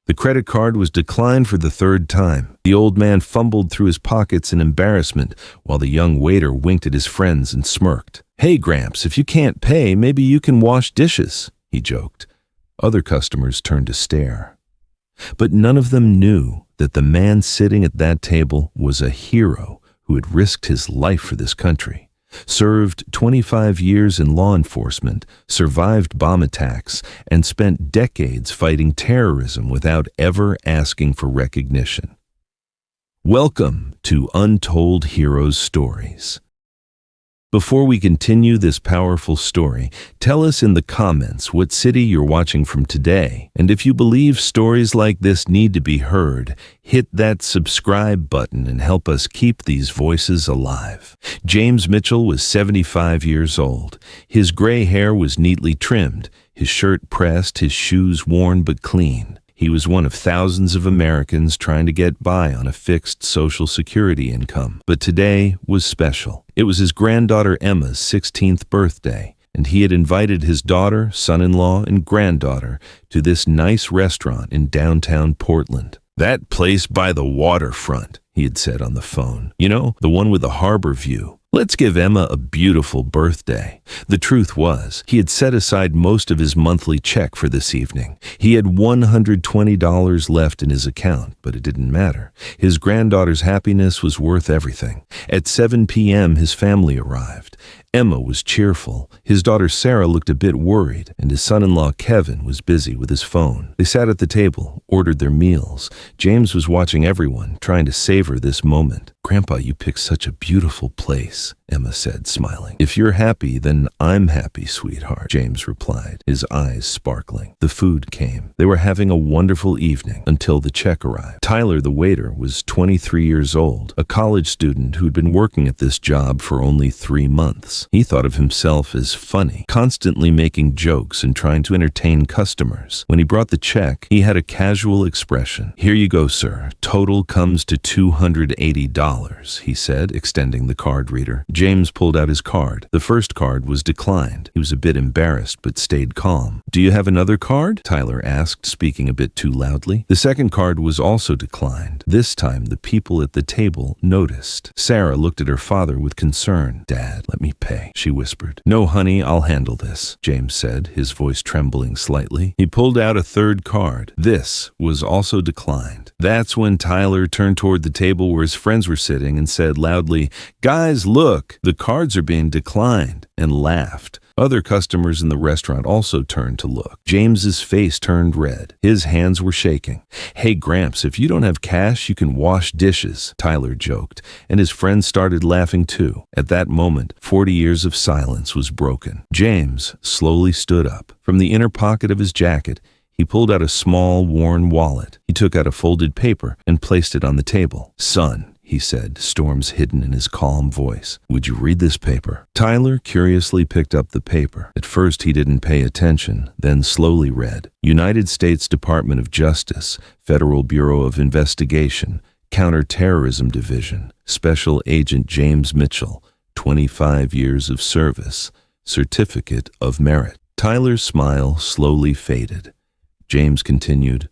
The credit card was declined for the third time. The old man fumbled through his pockets in embarrassment, while the young waiter winked at his friends and smirked. "Hey, Gramps, if you can't pay, maybe you can wash dishes," he joked. Other customers turned to stare. But none of them knew that the man sitting at that table was a hero who had risked his life for this country, served 25 years in law enforcement, survived bomb attacks, and spent decades fighting terrorism without ever asking for recognition. Welcome to Untold Heroes Stories. Before we continue this powerful story, tell us in the comments what city you're watching from today. And if you believe stories like this need to be heard, hit that subscribe button and help us keep these voices alive. James Mitchell was 75 years old. His gray hair was neatly trimmed, his shirt pressed, his shoes worn but clean. He was one of thousands of Americans trying to get by on a fixed Social Security income. But today was special. It was his granddaughter Emma's 16th birthday, and he had invited his daughter, son-in-law, and granddaughter to this nice restaurant in downtown Portland. "That place by the waterfront," he had said on the phone. "You know, the one with the harbor view. Let's give Emma a beautiful birthday." The truth was, he had set aside most of his monthly check for this evening. He had $120 left in his account, but it didn't matter. His granddaughter's happiness was worth everything. At 7 p.m., his family arrived. Emma was cheerful. His daughter Sarah looked a bit worried, and his son-in-law Kevin was busy with his phone. They sat at the table, ordered their meals. James was watching everyone, trying to savor this moment. "Grandpa, you picked such a beautiful place," Emma said, smiling. "If you're happy, then I'm happy, sweetheart," James replied, his eyes sparkling. The food came. They were having a wonderful evening until the check arrived. Tyler, the waiter, was 23 years old, a college student who'd been working at this job for only 3 months. He thought of himself as funny, constantly making jokes and trying to entertain customers. When he brought the check, he had a casual expression. "Here you go, sir. Total comes to $280, he said, extending the card reader. James pulled out his card. The first card was declined. He was a bit embarrassed, but stayed calm. "Do you have another card?" Tyler asked, speaking a bit too loudly. The second card was also declined. This time, the people at the table noticed. Sarah looked at her father with concern. "Dad, let me pay," she whispered. "No, honey, I'll handle this," James said, his voice trembling slightly. He pulled out a third card. This was also declined. That's when Tyler turned toward the table where his friends were sitting and said loudly, "Guys, look, the cards are being declined," and laughed. Other customers in the restaurant also turned to look. James's face turned red. His hands were shaking. "Hey, Gramps, if you don't have cash, you can wash dishes," Tyler joked, and his friends started laughing too. At that moment, 40 years of silence was broken. James slowly stood up. From the inner pocket of his jacket, he pulled out a small, worn wallet. He took out a folded paper and placed it on the table. "Son," he said, storms hidden in his calm voice, "would you read this paper?" Tyler curiously picked up the paper. At first he didn't pay attention, then slowly read, "United States Department of Justice, Federal Bureau of Investigation, Counterterrorism Division, Special Agent James Mitchell, 25 years of service, Certificate of Merit." Tyler's smile slowly faded. James continued,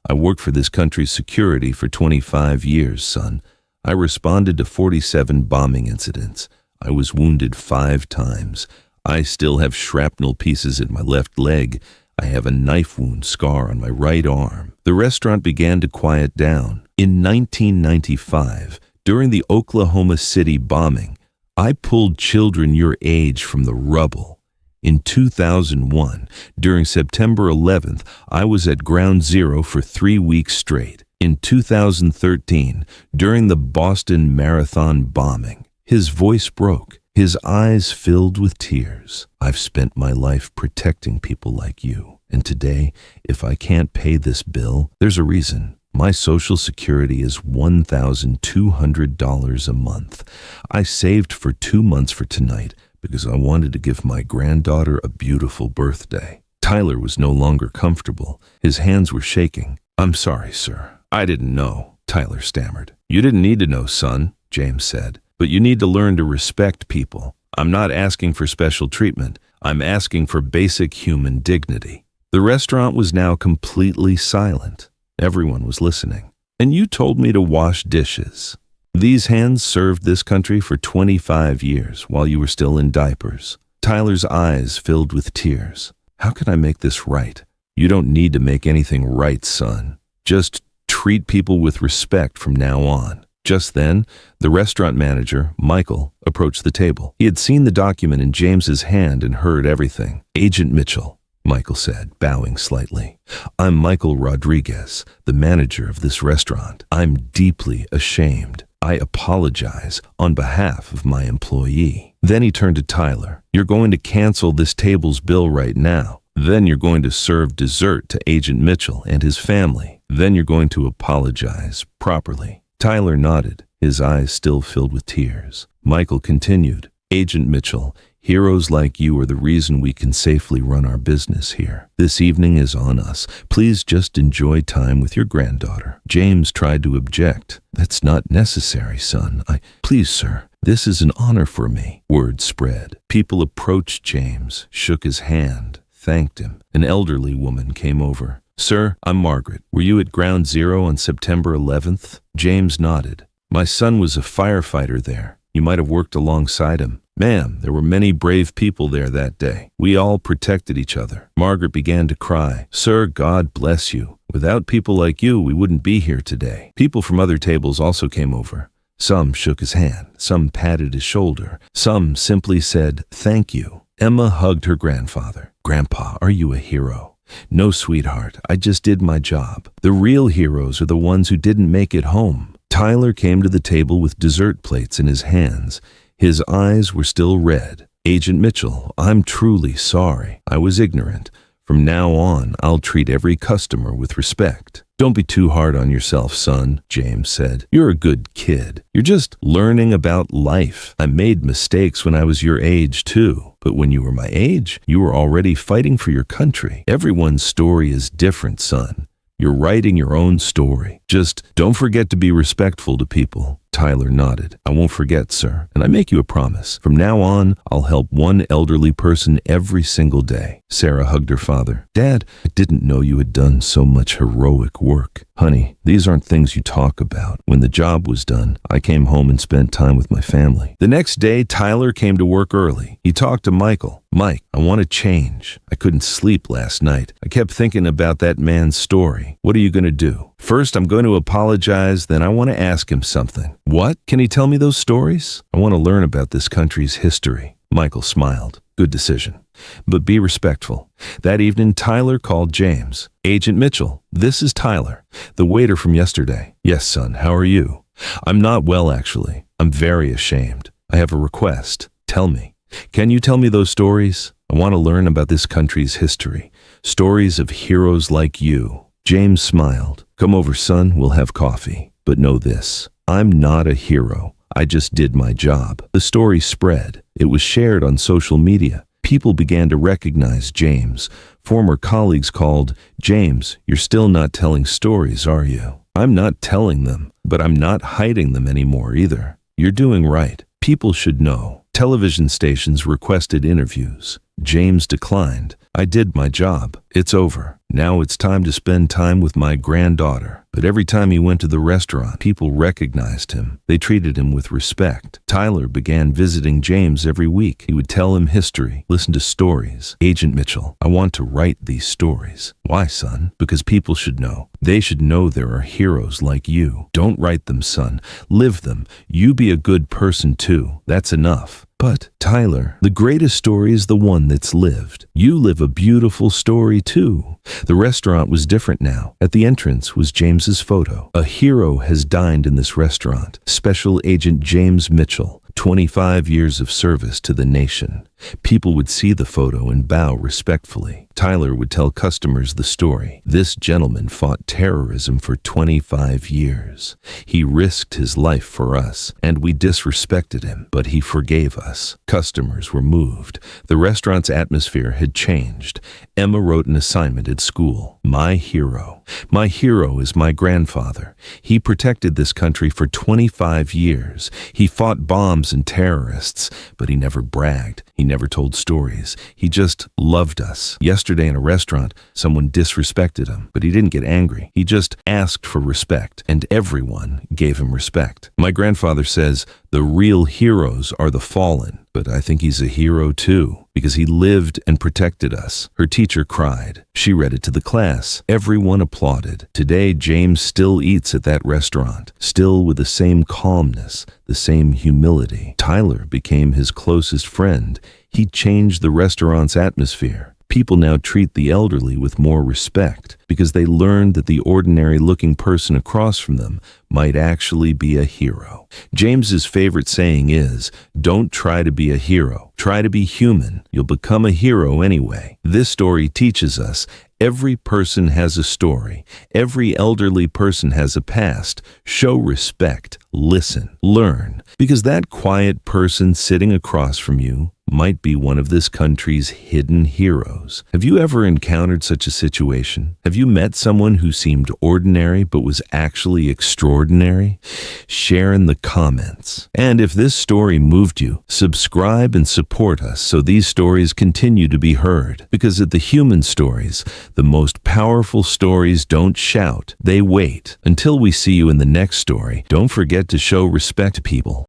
"I worked for this country's security for 25 years, son. I responded to 47 bombing incidents. I was wounded 5 times. I still have shrapnel pieces in my left leg. I have a knife wound scar on my right arm." The restaurant began to quiet down. In 1995, during the Oklahoma City bombing, I pulled children your age from the rubble. In 2001, during September 11th, I was at Ground Zero for 3 weeks straight. In 2013, during the Boston Marathon bombing, his voice broke. His eyes filled with tears. "I've spent my life protecting people like you. And today, if I can't pay this bill, there's a reason. My Social Security is $1,200 a month. I saved for 2 months for tonight because I wanted to give my granddaughter a beautiful birthday." Tyler was no longer comfortable. His hands were shaking. "I'm sorry, sir. I didn't know," Tyler stammered. "You didn't need to know, son," James said. "But you need to learn to respect people. I'm not asking for special treatment. I'm asking for basic human dignity." The restaurant was now completely silent. Everyone was listening. And you told me to wash dishes. These hands served this country for 25 years while you were still in diapers. Tyler's eyes filled with tears. How can I make this right? You don't need to make anything right, son. Just treat people with respect from now on. Just then, the restaurant manager, Michael, approached the table. He had seen the document in James's hand and heard everything. Agent Mitchell, Michael said, bowing slightly. I'm Michael Rodriguez, the manager of this restaurant. I'm deeply ashamed. I apologize on behalf of my employee. Then he turned to Tyler. You're going to cancel this table's bill right now. Then you're going to serve dessert to Agent Mitchell and his family. Then you're going to apologize properly. Tyler nodded, his eyes still filled with tears. Michael continued, Agent Mitchell, heroes like you are the reason we can safely run our business here. This evening is on us. Please just enjoy time with your granddaughter. James tried to object. That's not necessary, son. Please, sir. This is an honor for me. Word spread. People approached James, shook his hand, thanked him. An elderly woman came over. Sir, I'm Margaret. Were you at Ground Zero on September 11th? James nodded. My son was a firefighter there. You might have worked alongside him. Ma'am, there were many brave people there that day. We all protected each other. Margaret began to cry. Sir, God bless you. Without people like you, we wouldn't be here today. People from other tables also came over. Some shook his hand. Some patted his shoulder. Some simply said, thank you. Emma hugged her grandfather. Grandpa, are you a hero? No, sweetheart, I just did my job. The real heroes are the ones who didn't make it home. Tyler came to the table with dessert plates in his hands. His eyes were still red. Agent Mitchell, I'm truly sorry. I was ignorant. From now on, I'll treat every customer with respect. Don't be too hard on yourself, son, James said. You're a good kid. You're just learning about life. I made mistakes when I was your age, too. But when you were my age, you were already fighting for your country. Everyone's story is different, son. You're writing your own story. Just don't forget to be respectful to people. Tyler nodded. I won't forget, sir. And I make you a promise. From now on, I'll help one elderly person every single day. Sarah hugged her father. Dad, I didn't know you had done so much heroic work. Honey, these aren't things you talk about. When the job was done, I came home and spent time with my family. The next day, Tyler came to work early. He talked to Michael. Mike, I want to change. I couldn't sleep last night. I kept thinking about that man's story. What are you going to do? First, I'm going to apologize, then I want to ask him something. What? Can he tell me those stories? I want to learn about this country's history. Michael smiled. Good decision. But be respectful. That evening, Tyler called James. Agent Mitchell, this is Tyler, the waiter from yesterday. Yes, son, how are you? I'm not well, actually. I'm very ashamed. I have a request. Tell me. Can you tell me those stories? I want to learn about this country's history. Stories of heroes like you. James smiled. Come over, son, we'll have coffee. But know this, I'm not a hero. I just did my job. The story spread. It was shared on social media. People began to recognize James. Former colleagues called, James, you're still not telling stories, are you? I'm not telling them, but I'm not hiding them anymore either. You're doing right. People should know. Television stations requested interviews. James declined. I did my job. It's over. Now it's time to spend time with my granddaughter. But every time he went to the restaurant, people recognized him. They treated him with respect. Tyler began visiting James every week. He would tell him history, listen to stories. Agent Mitchell, I want to write these stories. Why, son? Because people should know. They should know there are heroes like you. Don't write them, son. Live them. You be a good person, too. That's enough. But, Tyler, the greatest story is the one that's lived. You live a beautiful story, too. The restaurant was different now. At the entrance was James's photo. A hero has dined in this restaurant. Special Agent James Mitchell, 25 years of service to the nation. People would see the photo and bow respectfully. Tyler would tell customers the story. This gentleman fought terrorism for 25 years. He risked his life for us, and we disrespected him, but he forgave us. Customers were moved. The restaurant's atmosphere had changed. Emma wrote an assignment at school. My hero. My hero is my grandfather. He protected this country for 25 years. He fought bombs and terrorists, but he never bragged. He never told stories. He just loved us. Yesterday, Yesterday in a restaurant, someone disrespected him, but he didn't get angry. He just asked for respect, and everyone gave him respect. My grandfather says the real heroes are the fallen, but I think he's a hero too, because he lived and protected us. Her teacher cried. She read it to the class. Everyone applauded. Today, James still eats at that restaurant, still with the same calmness, the same humility. Tyler became his closest friend. He changed the restaurant's atmosphere. People now treat the elderly with more respect because they learned that the ordinary-looking person across from them might actually be a hero. James's favorite saying is, "Don't try to be a hero. Try to be human. You'll become a hero anyway." This story teaches us every person has a story. Every elderly person has a past. Show respect. Listen. Learn. Because that quiet person sitting across from you might be one of this country's hidden heroes. Have you ever encountered such a situation? Have you met someone who seemed ordinary but was actually extraordinary? Share in the comments. And if this story moved you, subscribe and support us so these stories continue to be heard. Because at the Human Stories, the most powerful stories don't shout, they wait. Until we see you in the next story, don't forget to show respect, people.